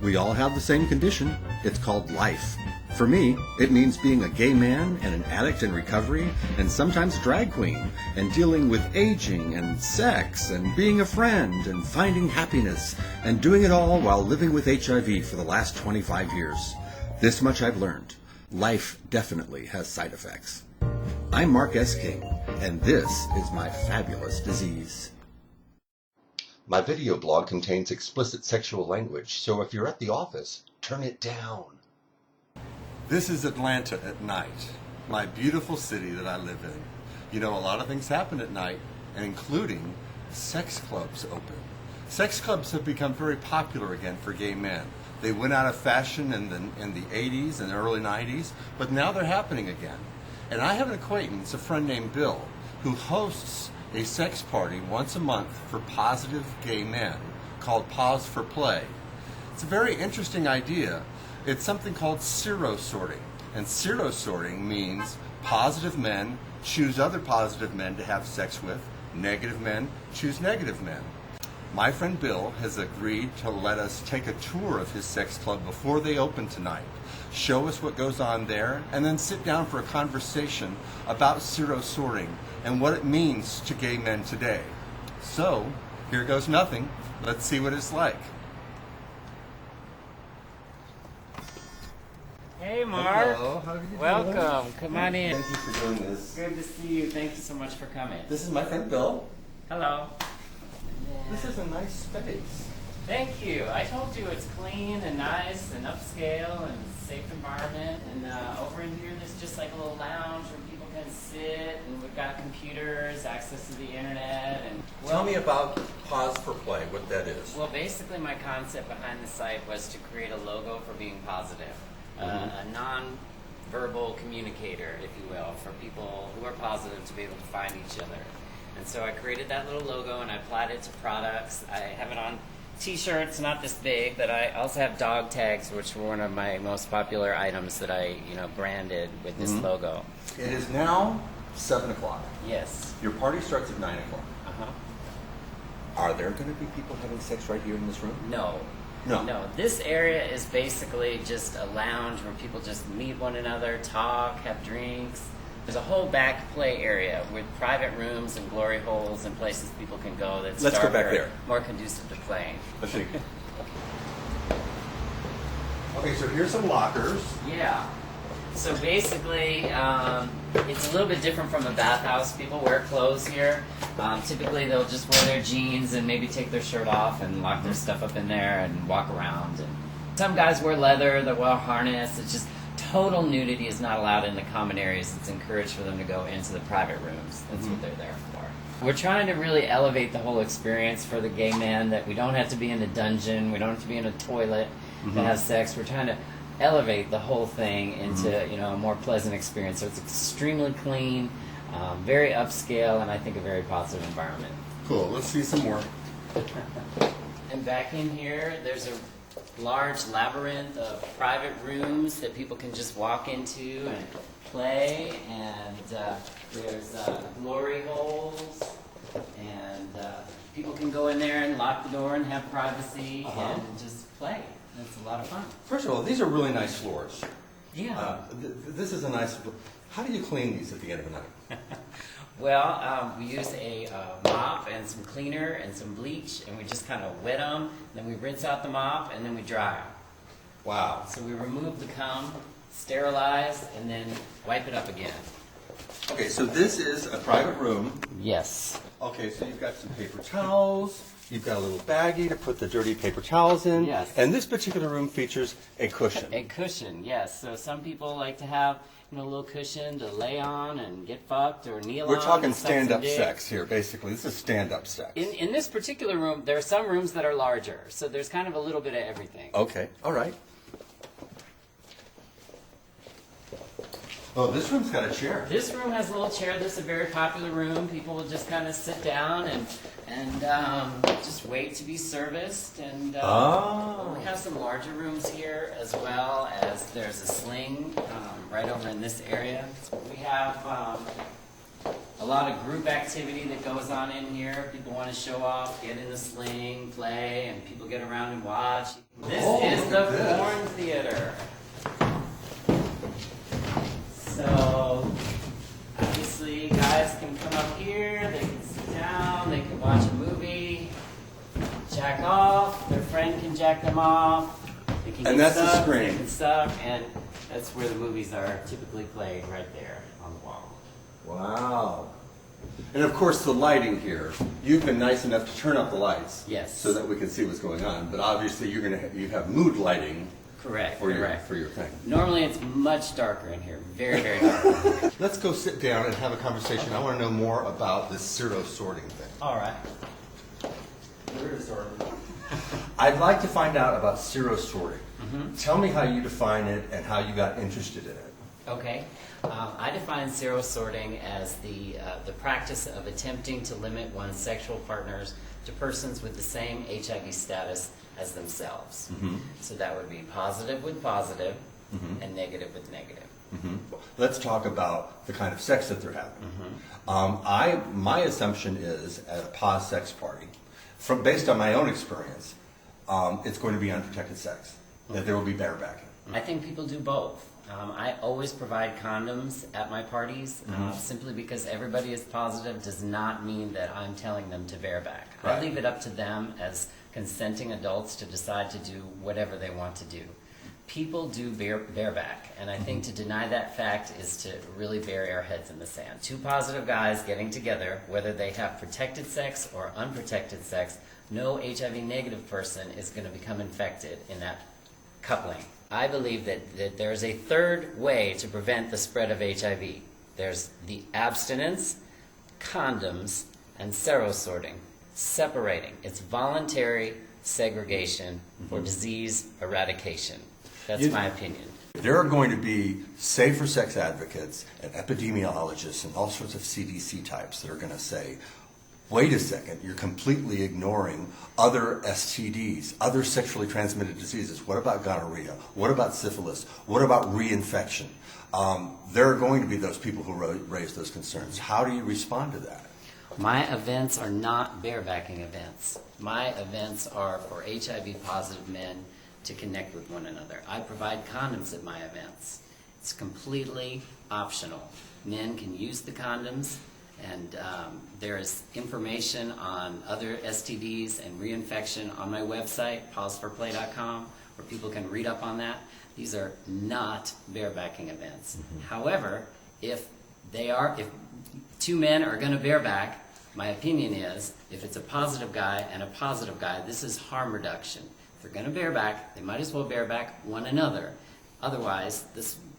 We all have the same condition. It's called life. For me, it means being a gay man and an addict in recovery, and sometimes a drag queen, and dealing with aging and sex, and being a friend, and finding happiness, and doing it all while living with HIV for the last 25 years. This much I've learned. Life definitely has side effects. I'm Mark S. King, and this is my fabulous disease. My video blog contains explicit sexual language, so if you're at the office, turn it down. This is Atlanta at night, my beautiful city that I live in. You know, a lot of things happen at night, and including sex clubs open. Sex clubs have become very popular again for gay men. They went out of fashion in the 80s and early 90s, but now they're happening again. And I have an acquaintance, a friend named Bill, who hosts a sex party once a month for positive gay men called Pause for Play. It's a very interesting idea. It's something called serosorting. And serosorting means positive men choose other positive men to have sex with, negative men choose negative men. My friend Bill has agreed to let us take a tour of his sex club before they open tonight, show us what goes on there, and then sit down for a conversation about serosorting and what it means to gay men today. So, here goes nothing. Let's see what it's like. Hey, Mark. Hello, how are you doing? Welcome. Come on in. Thank you for doing this. Good to see you. Thank you so much for coming. This is my friend Bill. Hello. This is a nice space. Thank you. I told you it's clean and nice and upscale and safe environment. And over in here, there's just like a little lounge where people can sit, and we've got computers, access to the internet. And Tell me about Pause for Play, what that is. well, basically, my concept behind the site was to create a logo for being positive. A non-verbal communicator, if you will, for people who are positive to be able to find each other. And so I created that little logo and I applied it to products. I have it on t-shirts, not this big, but I also have dog tags, which were one of my most popular items that I, branded with this logo. It is now 7 o'clock. Yes. Your party starts at 9 o'clock. Uh-huh. Are there going to be people having sex right here in this room? No. No, this area is basically just a lounge where people just meet one another, talk, have drinks. There's a whole back play area with private rooms and glory holes and places people can go that's Let's go back there. More conducive to playing. Let's see. Okay, so here's some lockers. Yeah. So basically, it's a little bit different from a bathhouse. People wear clothes here. Typically, they'll just wear their jeans and maybe take their shirt off and lock their stuff up in there and walk around. And some guys wear leather, they wear a harness. It's just total nudity is not allowed in the common areas. It's encouraged for them to go into the private rooms. That's what they're there for. We're trying to really elevate the whole experience for the gay man, that we don't have to be in a dungeon, we don't have to be in a toilet to have sex. We're trying to elevate the whole thing into a more pleasant experience. So it's extremely clean, very upscale, and I think a very positive environment. Cool, let's see some more. And back in here, there's a large labyrinth of private rooms that people can just walk into and play, and there's glory holes, and people can go in there and lock the door and have privacy and just play. It's a lot of fun. First of all, these are really nice floors. Yeah. This is a nice... How do you clean these at the end of the night? Well, we use a mop and some cleaner and some bleach, and we just kind of wet them, then we rinse out the mop, and then we dry them. Wow. So we remove the cum, sterilize, and then wipe it up again. Okay, so this is a private room. Yes. Okay, so you've got some paper towels. You've got a little baggie to put the dirty paper towels in. Yes. And this particular room features a cushion. A cushion, yes. So some people like to have a little cushion to lay on and get fucked or kneel on. We're talking and suck some stand-up dick. sex here, basically. This is stand-up sex. In this particular room, there are some rooms that are larger, so there's kind of a little bit of everything. Okay, all right. Oh, this room's got a chair. This room has a little chair. This is a very popular room. People will just kind of sit down and just wait to be serviced. And we have some larger rooms here, as well as there's a sling right over in this area. We have a lot of group activity that goes on in here. People want to show off, get in the sling, play, and people get around and watch. This is look at the this. Porn Theater. So, obviously, guys can come up here, they can sit down, they can watch a movie, jack off, their friend can jack them off, they can And get that's the sucked, screen. they can suck, and that's where the movies are typically played, right there on the wall. Wow. And of course the lighting here, you've been nice enough to turn up the lights. Yes. So that we can see what's going on. But obviously you have mood lighting Correct, for correct. your thing. Normally it's much darker in here, very, very dark. Let's go sit down and have a conversation. I want to know more about this Serosorting thing. All right. I'd like to find out about Serosorting. Tell me how you define it and how you got interested in it. Okay. I define serosorting as the practice of attempting to limit one's sexual partners to persons with the same HIV status as themselves. So that would be positive with positive and negative with negative. Let's talk about the kind of sex that they're having. My assumption is at a pause sex party, based on my own experience, it's going to be unprotected sex. That there will be barebacking. I think people do both. I always provide condoms at my parties, simply because everybody is positive does not mean that I'm telling them to bareback. Right. I leave it up to them as consenting adults to decide to do whatever they want to do. People do bareback, and I think to deny that fact is to really bury our heads in the sand. Two positive guys getting together, whether they have protected sex or unprotected sex, no HIV negative person is going to become infected in that coupling. I believe that there's a third way to prevent the spread of HIV. There's the abstinence, condoms, and serosorting. Separating. It's voluntary segregation for disease eradication. That's my opinion. There are going to be safer sex advocates and epidemiologists and all sorts of CDC types that are going to say, wait a second, you're completely ignoring other STDs, other sexually transmitted diseases. What about gonorrhea? What about syphilis? What about reinfection? There are going to be those people who raise those concerns. How do you respond to that? My events are not barebacking events. My events are for HIV positive men to connect with one another. I provide condoms at my events. It's completely optional. Men can use the condoms, and there is information on other STDs and reinfection on my website, pauseforplay.com, where people can read up on that. These are not barebacking events. However, if two men are going to bareback, my opinion is, if it's a positive guy and a positive guy, this is harm reduction. If they're going to bareback, they might as well bareback one another. Otherwise,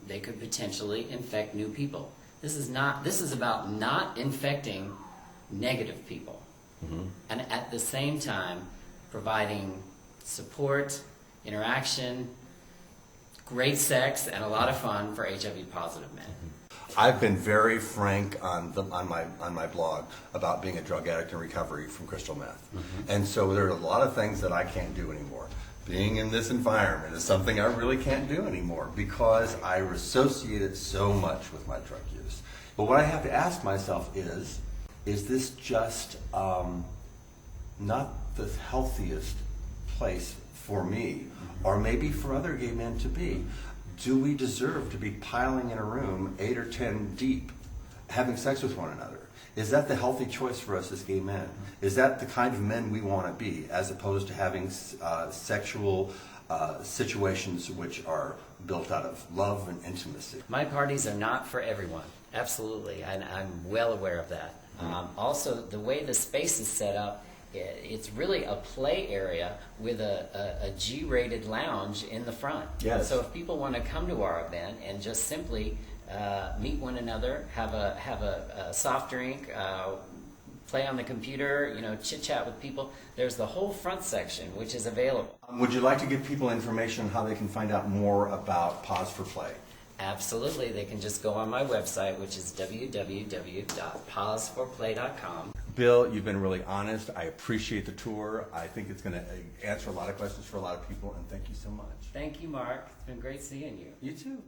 they could potentially infect new people. This is about not infecting negative people. And at the same time, providing support, interaction, great sex, and a lot of fun for HIV positive men. I've been very frank on my blog about being a drug addict in recovery from crystal meth. And so there are a lot of things that I can't do anymore. Being in this environment is something I really can't do anymore because I associate it so much with my drug use. But what I have to ask myself is this just not the healthiest place for me, or maybe for other gay men to be? Do we deserve to be piling in a room 8 or 10 deep, having sex with one another? Is that the healthy choice for us as gay men? Is that the kind of men we want to be, as opposed to having sexual situations which are built out of love and intimacy? My parties are not for everyone, absolutely, and I'm well aware of that. Also, the way the space is set up, it's really a play area with a G-rated lounge in the front. Yes. So if people want to come to our event and just simply meet one another, have a soft drink, play on the computer, chit-chat with people, there's the whole front section which is available. Would you like to give people information on how they can find out more about Pause for Play? Absolutely. They can just go on my website, which is www.pauseforplay.com. Bill, you've been really honest. I appreciate the tour. I think it's going to answer a lot of questions for a lot of people, and thank you so much. Thank you, Mark. It's been great seeing you. You too.